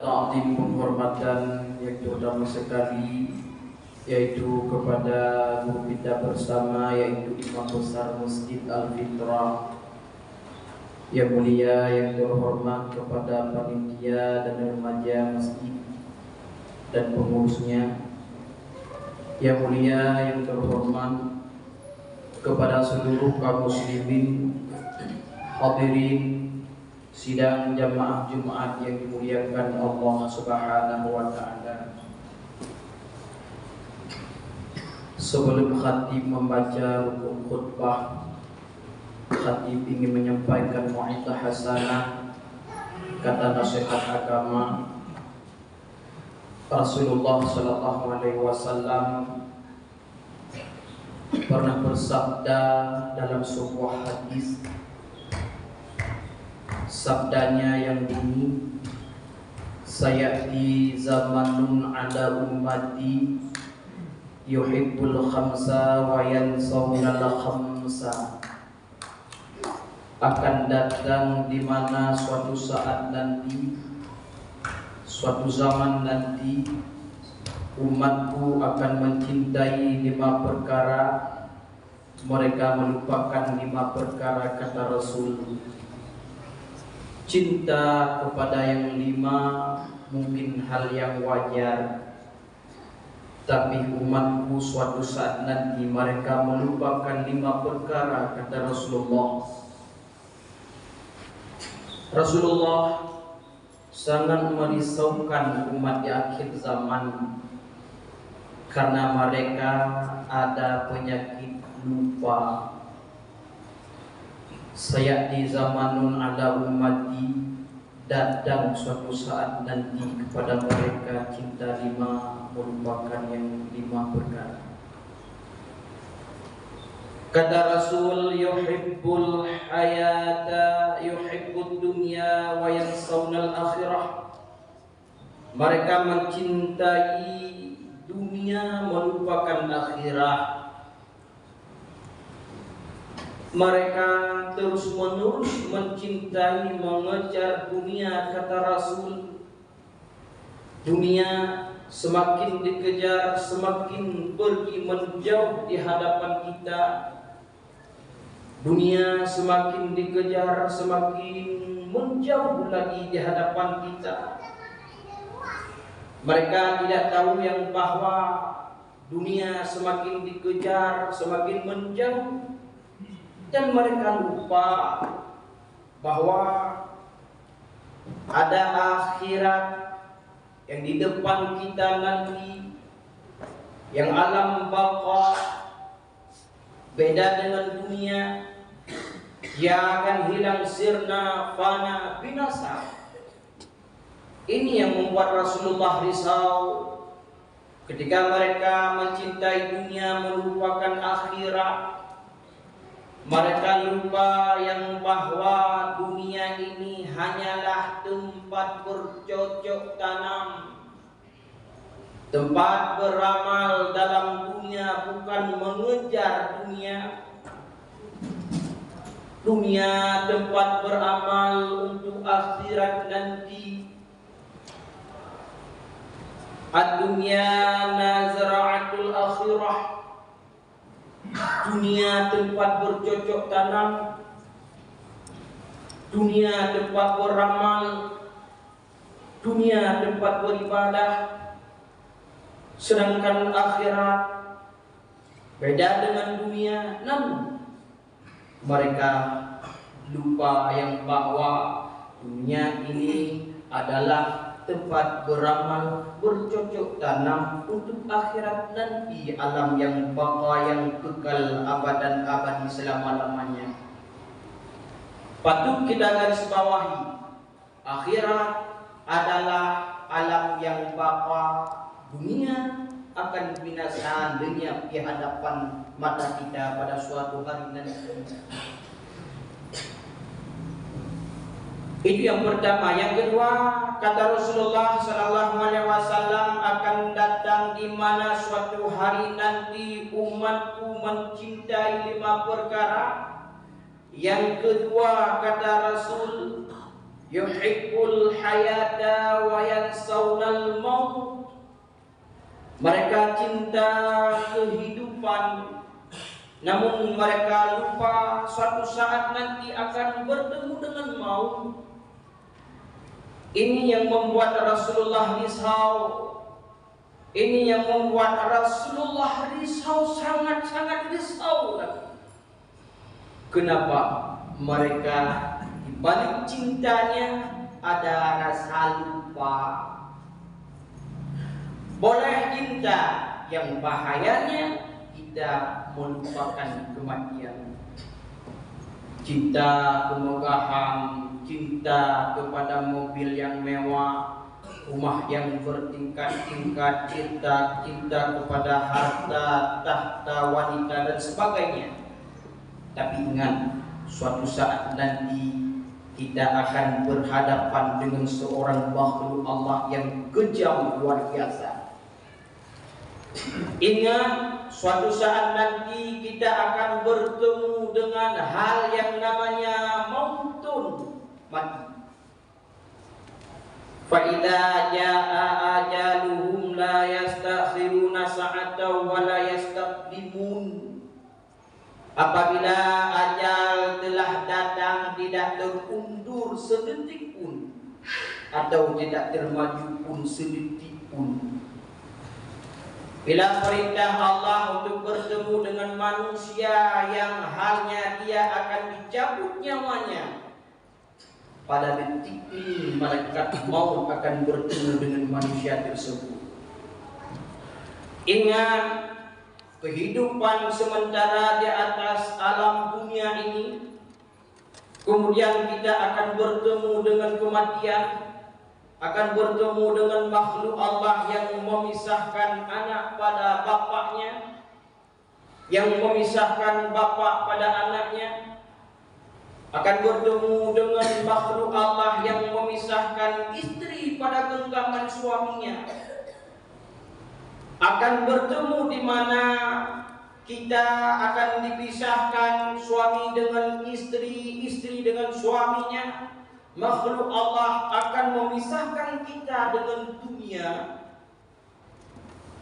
Ta'zim penghormatan yang terutama sekali yaitu kepada guru kita bersama, yaitu Imam Besar Masjid Al-Fitrah yang mulia, yang terhormat kepada panitia dan remaja masjid dan pengurusnya, yang mulia, yang terhormat kepada seluruh kaum muslimin hadirin sidang jamaah Jumat yang dimuliakan Allah Subhanahu wa taala. Sebelum khatib membaca rukun khutbah, khatib ingin menyampaikan mu'idah hasanah, kata nasihat agama. Rasulullah sallallahu alaihi wasallam pernah bersabda dalam sebuah hadis. Sabdanya yang bunyi, sayati zamanun ala ummati yuhibbul khamsa wa yansawna al khamsa. Akan datang di mana suatu saat nanti, suatu zaman nanti, umatku akan mencintai 5 perkara, mereka melupakan 5 perkara, kata Rasul. Cinta kepada yang 5 mungkin hal yang wajar, tapi umatku suatu saat nanti mereka melupakan 5 perkara, kata Rasulullah. Rasulullah sangat merisaukan umat di akhir zaman karena mereka ada penyakit lupa. Sayati zamanun ala ummati, datang suatu saat nanti kepada mereka cinta 5 merupakan yang 5 perkara. Kata Rasul, yuhibbul hayata yuhibbud dunya wa yansawna al-akhirah. Mereka mencintai dunia melupakan akhirat. Mereka terus-menerus mencintai, mengejar dunia, kata Rasul. Dunia semakin dikejar, semakin pergi menjauh di hadapan kita. Dunia semakin dikejar, semakin menjauh lagi di hadapan kita. Mereka tidak tahu yang bahwa dunia semakin dikejar, semakin menjauh. Dan mereka lupa bahwa ada akhirat yang di depan kita nanti, yang alam baqa, beda dengan dunia, yang akan hilang, sirna, fana, binasa. Ini yang membuat Rasulullah risau ketika mereka mencintai dunia melupakan akhirat. Mereka lupa yang bahwa dunia ini hanyalah tempat bercocok tanam, tempat beramal dalam dunia, bukan mengejar dunia. Dunia tempat beramal untuk akhirat nanti. Ad-dunya nazra'atul akhirah. Dunia tempat bercocok tanam, dunia tempat beramal, dunia tempat beribadah. Sedangkan akhirat beda dengan dunia. Namun mereka lupa yang bahwa dunia ini adalah tempat beramal, bercocok tanam untuk akhirat nanti, alam yang baqa, yang kekal abadan abadi selama-lamanya. Patut kita garis bawahi, akhirat adalah alam yang baqa. Dunia akan binasa, lenyap di hadapan mata kita pada suatu hari nanti. Itu yang pertama. Yang kedua, kata Rasulullah sallallahu alaihi wasallam, akan datang di mana suatu hari nanti umatku mencintai 5 perkara. Yang kedua, kata Rasul, yuhibbul hayata wa yansawnal maut. Mereka cinta kehidupan, namun mereka lupa suatu saat nanti akan bertemu dengan maut. Ini yang membuat Rasulullah risau. Ini yang membuat Rasulullah risau, sangat-sangat risau lagi. Kenapa? Mereka di balik cintanya ada rasa lupa. Boleh cinta, yang bahayanya kita melupakan kematian. Cinta kemegahan, cinta kepada mobil yang mewah, rumah yang bertingkat-tingkat, cinta kepada harta, tahta, wanita dan sebagainya. Tapi ingat, suatu saat nanti kita akan berhadapan dengan seorang makhluk Allah yang kejam luar biasa. Ingat, suatu saat nanti kita akan bertemu dengan hal yang namanya mautun, mati. Fa idza jaa ajaluhum la yastakhiruna sa'atan wa la yastaqdimun. Apabila ajal telah datang, tidak terundur sedetik pun atau tidak termaju pun sedetik pun. Bila perintah Allah untuk bertemu dengan manusia yang halnya dia akan dicabut nyawanya, pada detik ini malaikat maut akan bertemu dengan manusia tersebut. Ingat, kehidupan sementara di atas alam dunia ini, kemudian kita akan bertemu dengan kematian, akan bertemu dengan makhluk Allah yang memisahkan anak pada bapaknya, yang memisahkan bapak pada anaknya, akan bertemu dengan makhluk Allah yang memisahkan istri pada genggaman suaminya, akan bertemu di mana kita akan dipisahkan suami dengan istri, istri dengan suaminya. Makhluk Allah akan memisahkan kita dengan dunia.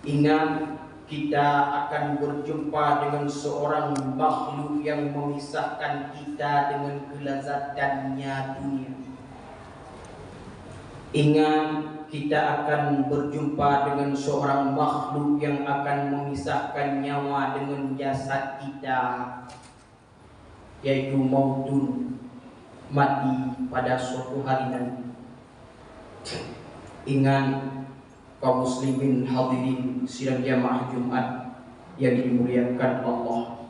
Ingat, kita akan berjumpa dengan seorang makhluk yang memisahkan kita dengan kelezatannya dunia. Ingat, kita akan berjumpa dengan seorang makhluk yang akan memisahkan nyawa dengan jasad kita, yaitu mautun, mati pada suatu hari nanti. Ingat, kaum muslimin hadirin sidang jamaah Jumat yang dimuliakan Allah.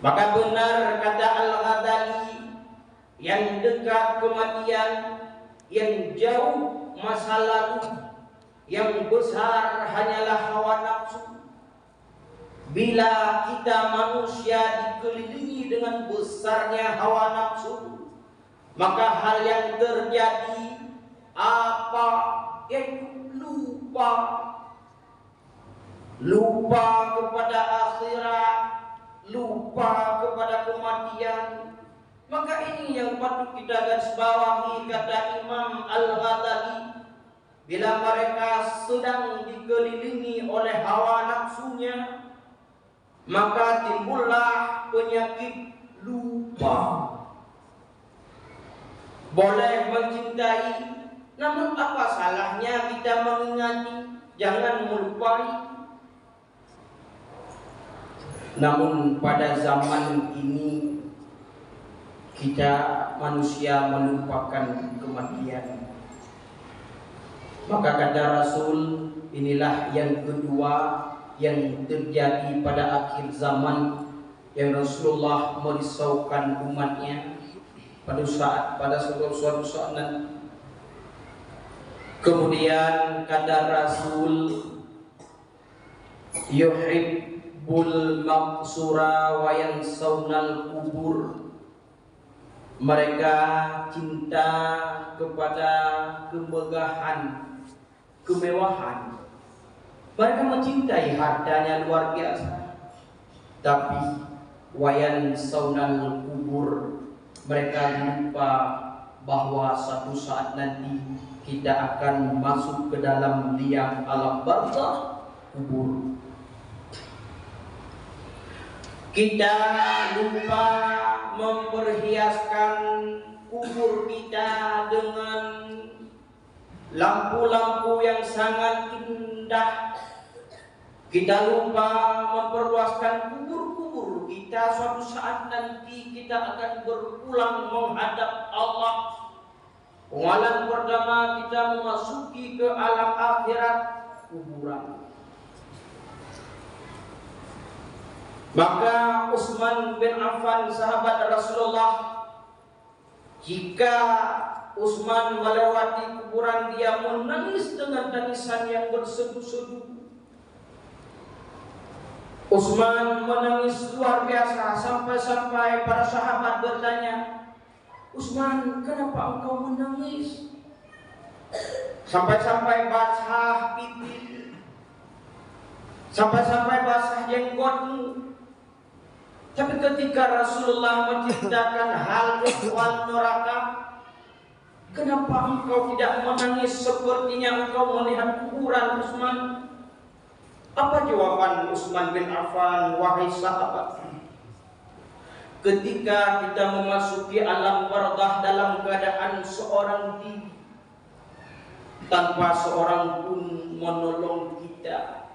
Maka benar kata Al-Ghazali, yang dekat kematian, yang jauh masa lalu, yang besar hanyalah hawa nafsu. Bila kita manusia dikelilingi dengan besarnya hawa nafsu, maka hal yang terjadi apa? Yaitu lupa kepada akhirat, lupa kepada kematian. Maka ini yang patut kita garis bawahi, kata Imam Al-Ghazali. Bila mereka sedang dikelilingi oleh hawa nafsunya, maka timbullah penyakit lupa. Boleh mencintai, namun apa salahnya kita mengingati? Jangan melupai. Namun pada zaman ini kita manusia melupakan kematian. Maka kata Rasul, inilah yang kedua yang terjadi pada akhir zaman, yang Rasulullah merisaukan umatnya pada suatu saat nanti. Kemudian kata Rasul, yuhibbul maqsura wa yansawnal kubur. Mereka cinta kepada kemegahan, kemewahan. Mereka mencintai hartanya luar biasa. Tapi wayan saunal kubur, mereka lupa bahwa suatu saat nanti kita akan masuk ke dalam liang alam barzakh, kubur. Kita lupa memperhiaskan kubur kita dengan lampu-lampu yang sangat indah. Kita lupa memperluaskan kubur-kubur kita. Suatu saat nanti kita akan berpulang menghadap Allah. Pengalan pertama kita memasuki ke alam akhirat, kuburan. Maka Utsman bin Affan, sahabat Rasulullah, jika Utsman melewati kuburan, dia menangis dengan tangisan yang bersedu-sedu. Utsman menangis luar biasa sampai-sampai para sahabat bertanya, "Utsman, kenapa engkau menangis?" Sampai-sampai basah pipi, sampai-sampai basah jenggotmu. Tapi ketika Rasulullah menciptakan hal ehwal neraka, kenapa engkau tidak menangis sepertinya engkau melihat kuburan, Utsman? Apa jawaban Utsman bin Affan, wahai sahabat? Ketika kita memasuki alam barzakh dalam keadaan seorang diri, tanpa seorang pun menolong kita.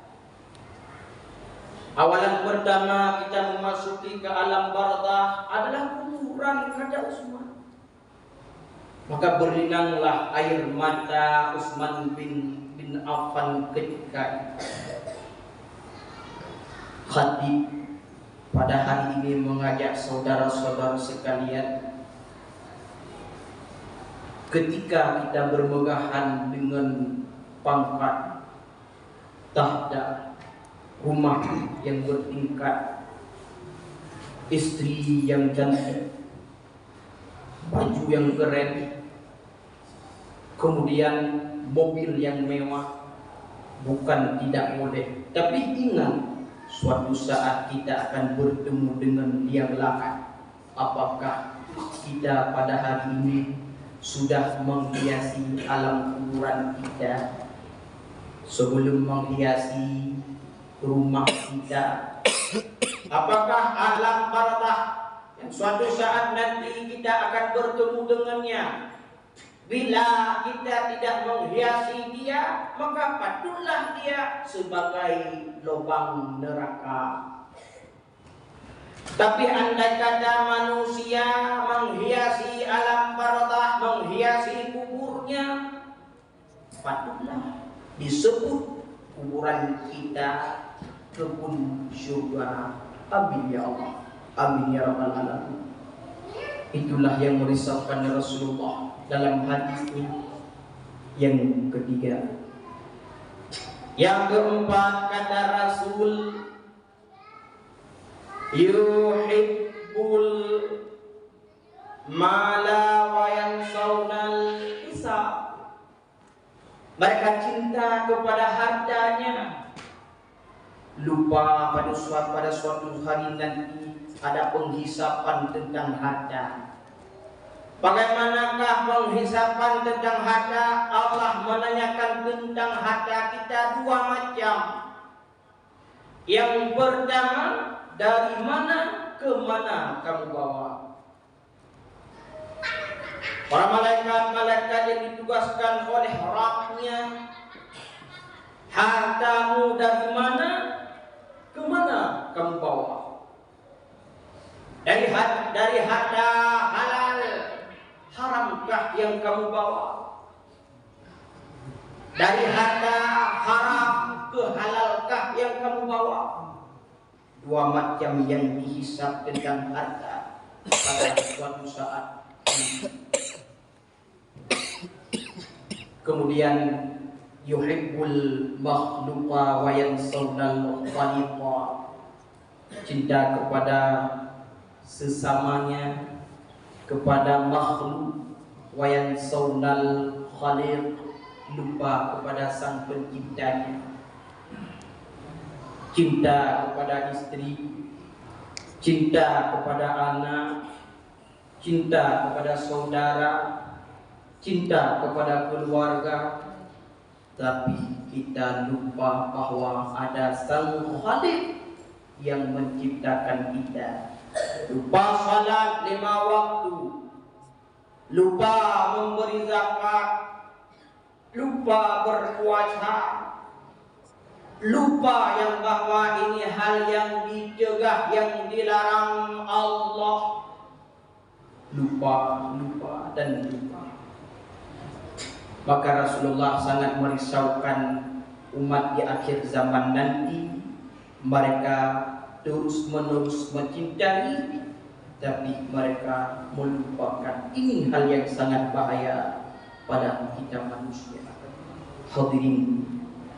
Awalan pertama kita memasuki ke alam barzakh adalah kuburan, kata Utsman. Maka berlinanglah air mata Utsman bin Affan ketika itu. Khatib pada hari ini mengajak saudara-saudara sekalian, ketika kita bermegahan dengan pangkat, tahta, rumah yang bertingkat, istri yang cantik, baju yang keren, kemudian mobil yang mewah, bukan tidak boleh. Tapi ingat, suatu saat kita akan bertemu dengan liang lahat. Apakah kita pada hari ini sudah menghiasi alam kuburan kita sebelum menghiasi rumah kita? Apakah alam barzakh yang suatu saat nanti kita akan bertemu dengannya, bila kita tidak menghiasi dia, maka patutlah dia sebagai lubang neraka. Tapi andai kata manusia menghiasi alam barzakh, menghiasi kuburnya, patutlah disebut kuburan kita kebun surga. Amin ya Allah, amin ya rabbal alamin. Itulah yang merisaukan Rasulullah dalam hadis ini. Yang ketiga, yang keempat, kata Rasul, yuhibbul mala wa yansawnal hisab. Mereka cinta kepada hartanya, lupa pada suatu hari nanti ada penghisapan tentang harta. Bagaimanakah penghisapan tentang harta? Allah menanyakan tentang harta kita dua macam. Yang pertama, dari mana ke mana kamu bawa? Para malaikat yang ditugaskan oleh Rabbnya, hartamu dari mana ke mana kamu bawa? Dari harta halal, haramkah yang kamu bawa? Dari harta haram ke halalkah yang kamu bawa? Dua macam yang dihisab tentang harta pada suatu saat. Kemudian yuhibbul makhluqa wa yansawnal khaliqa, cinta kepada sesamanya, kepada makhluk, wa yansawnal khaliq, lupa kepada sang penciptanya. Cinta kepada istri, cinta kepada anak, cinta kepada saudara, cinta kepada keluarga, tapi kita lupa bahwa ada Sang Khalik yang menciptakan kita. Lupa salat 5 waktu, lupa memberi zakat, lupa berpuasa, lupa yang bahwa ini hal yang dicegah, yang dilarang Allah. Lupa dan lupa. Maka Rasulullah sangat merisaukan umat di akhir zaman nanti. Mereka terus-menerus mencintai, tapi mereka melupakan. Ini hal yang sangat bahaya pada kita manusia. Hadirin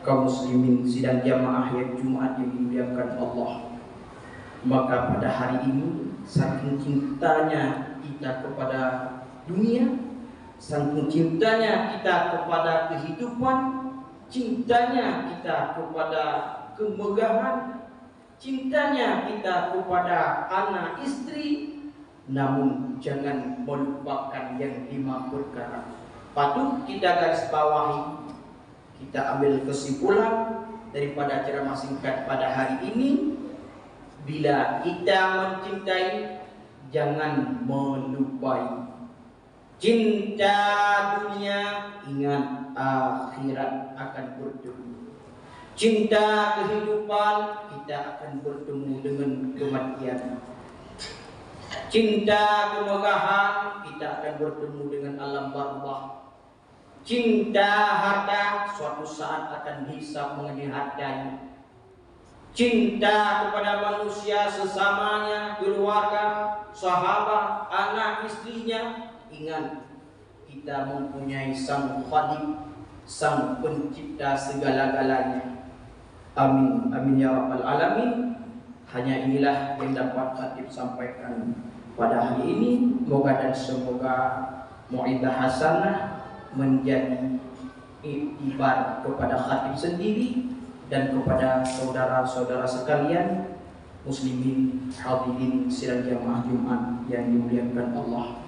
kaum muslimin sidang jamaah yang Jumat yang dimuliakan Allah. Maka pada hari ini saking cintanya kita kepada dunia, saking cintanya kita kepada kehidupan, cintanya kita kepada kemegahan, cintanya kita kepada anak istri, namun jangan melupakan yang 5 perkara. Patut kita garis bawahi, kita ambil kesimpulan daripada ceramah singkat pada hari ini. Bila kita mencintai, jangan melupai. Cinta dunia, ingat akhirat akan bertemu. Cinta kehidupan, kita akan bertemu dengan kematian. Cinta kemegahan, kita akan bertemu dengan alam barzakh. Cinta harta, suatu saat akan hisab mengenai hartanya. Cinta kepada manusia sesamanya, keluarga, sahabat, anak istrinya. Ingat, kita mempunyai Sang Khalik, Sang Pencipta segala-galanya. Amin, amin ya rabbal alamin. Hanya inilah yang dapat khatib sampaikan pada hari ini. Moga dan semoga mu'idah hasanah menjadi iktibar kepada khatib sendiri dan kepada saudara-saudara sekalian muslimin hadirin sidang jamaah Jumat yang dimuliakan Allah.